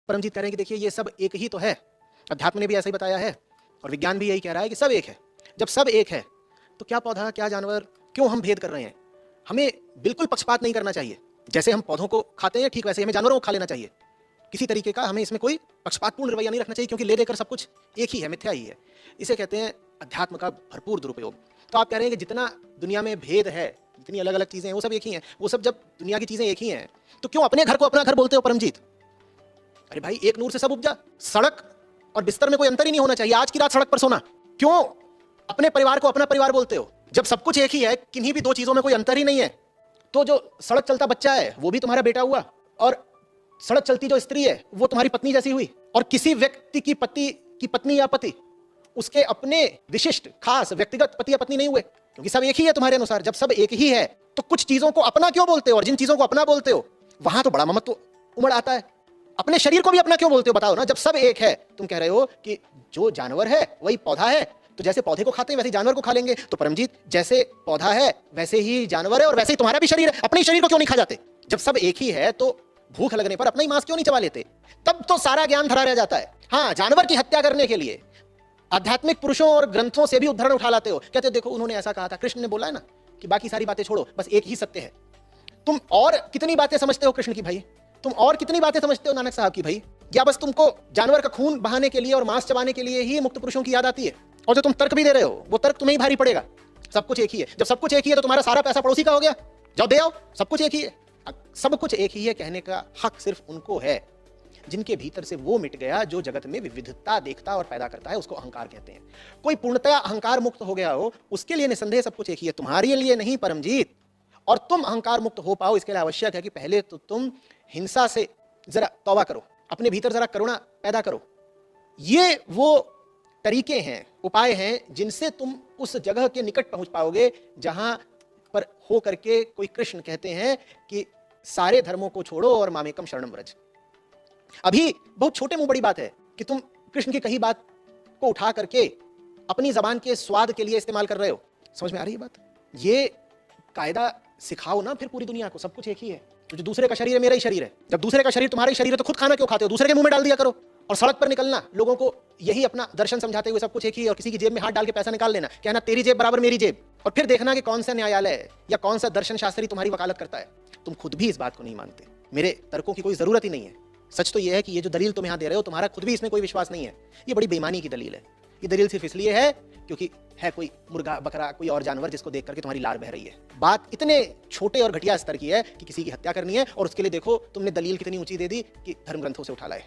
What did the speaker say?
परमजीत कह रहे हैं कि देखिए ये सब एक ही तो है, अध्यात्म ने भी ऐसा ही बताया है और विज्ञान भी यही कह रहा है कि सब एक है। जब सब एक है तो क्या पौधा क्या जानवर, क्यों हम भेद कर रहे हैं? हमें बिल्कुल पक्षपात नहीं करना चाहिए। जैसे हम पौधों को खाते हैं ठीक वैसे हमें जानवरों को खा लेना चाहिए। किसी तरीके का हमें इसमें कोई पक्षपातपूर्ण रवैया नहीं रखना चाहिए, क्योंकि ले देकर सब कुछ एक ही है, मिथ्या ही है। इसे कहते हैं अध्यात्म का भरपूर दुरुपयोग। तो आप कह रहे हैं कि जितना दुनिया में भेद है, जितनी अलग अलग चीजें हैं वो सब एक ही हैं। वो सब जब दुनिया की चीजें एक ही हैं तो क्यों अपने घर को अपना घर बोलते हो परमजीत? अरे भाई एक नूर से सब उपजा। सड़क और बिस्तर में कोई अंतर ही नहीं होना चाहिए। आज की रात सड़क पर सोना, क्यों अपने परिवार को अपना परिवार बोलते हो? जब सब कुछ एक ही है, किन्हीं भी दो चीजों में कोई अंतर ही नहीं है, तो जो सड़क चलता बच्चा है वो भी तुम्हारा बेटा हुआ, और सड़क चलती जो स्त्री है वो तुम्हारी पत्नी जैसी हुई। और किसी व्यक्ति की पत्नी या पति उसके अपने विशिष्ट खास व्यक्तिगत पति या पत्नी नहीं हुए, क्योंकि सब एक ही है तुम्हारे अनुसार। जब सब एक ही है तो कुछ चीजों को अपना क्यों बोलते हो? और जिन चीजों को अपना बोलते हो वहां तो बड़ा ममत्व उमड़ आता है। अपने शरीर को भी अपना क्यों बोलते हो? बताओ ना। जब सब एक है, तुम कह रहे हो कि जो जानवर है वही पौधा है, तो जैसे पौधे को खाते हैं वैसे जानवर को खा लेंगे। तो परमजीत जैसे पौधा है वैसे ही जानवर है, और वैसे ही तुम्हारा भी शरीर है। अपने शरीर को क्यों नहीं खा जाते? जब सब एक ही है तो भूख लगने पर अपना ही मांस क्यों नहीं चबा लेते? तब तो सारा ज्ञान धरा रह जाता है। हाँ, जानवर की हत्या करने के लिए आध्यात्मिक पुरुषों और ग्रंथों से भी उदाहरण उठा लाते हो। कहते हो देखो उन्होंने ऐसा कहा था, कृष्ण ने बोला है ना कि बाकी सारी बातें छोड़ो, बस एक ही सत्य है। तुम और कितनी बातें समझते हो कृष्ण की भाई? तुम और कितनी बातें समझते हो नानक साहब की भाई? या बस तुमको जानवर का खून बहाने के लिए और मांस चबाने के लिए ही मुक्त पुरुषों की याद आती है? और जो तुम तर्क भी दे रहे हो वो तर्क तुम्हें ही भारी पड़ेगा। सब कुछ एक ही है। जब सब कुछ एक ही है तो तुम्हारा सारा पैसा पड़ोसी का हो गया, जाओ दे आओ। सब कुछ एक ही है। सब कुछ एक ही है कहने का हक सिर्फ उनको है जिनके भीतर से वो मिट गया जो जगत में विविधता देखता और पैदा करता है। उसको अहंकार कहते हैं। कोई पूर्णतया अहंकार मुक्त हो गया हो उसके लिए निसंदेह सब कुछ एक ही है, तुम्हारे लिए नहीं परमजीत। और तुम अहंकार मुक्त हो पाओ इसके लिए आवश्यक है कि पहले तो तुम हिंसा से जरा तौबा करो, अपने भीतर जरा करुणा पैदा करो। ये वो तरीके हैं, उपाय हैं जिनसे तुम उस जगह के निकट पहुंच पाओगे जहां पर हो करके कोई कृष्ण कहते हैं कि सारे धर्मों को छोड़ो और मामेकम शरणम व्रज। अभी बहुत छोटे मुंह बड़ी बात है कि तुम कृष्ण की कही बात को उठा करके अपनी जबान के स्वाद के लिए इस्तेमाल कर रहे हो। समझ में आ रही है बात? ये कायदा सिखाओ ना फिर पूरी दुनिया को, सब कुछ एक ही है। तो जो दूसरे का शरीर है मेरा ही शरीर है। जब दूसरे का शरीर तुम्हारा ही शरीर है तो खुद खाना क्यों खाते हो? दूसरे के मुंह में डाल दिया करो। और सड़क पर निकलना लोगों को यही अपना दर्शन समझाते हुए सब कुछ एक ही है, और किसी की जेब में हाथ डाल के पैसा निकाल लेना, कहना तेरी जेब बराबर मेरी जेब, और फिर देखना कि कौन सा न्यायालय या कौन सा दर्शन शास्त्री तुम्हारी वकालत करता है। तुम खुद भी इस बात को नहीं मानते। मेरे तर्कों की कोई जरूरत ही नहीं है। सच तो यह है कि ये जो दलील तुम यहां दे रहे हो तुम्हारा खुद भी इसमें कोई विश्वास नहीं है। ये बड़ी बेईमानी की दलील है। ये दलील सिर्फ इसलिए है क्योंकि है कोई मुर्गा बकरा कोई और जानवर जिसको देख करके तुम्हारी लार बह रही है। बात इतने छोटे और घटिया स्तर की है कि किसी की हत्या करनी है और उसके लिए देखो तुमने दलील कितनी ऊंची दे दी कि धर्म ग्रंथों से उठा लाए।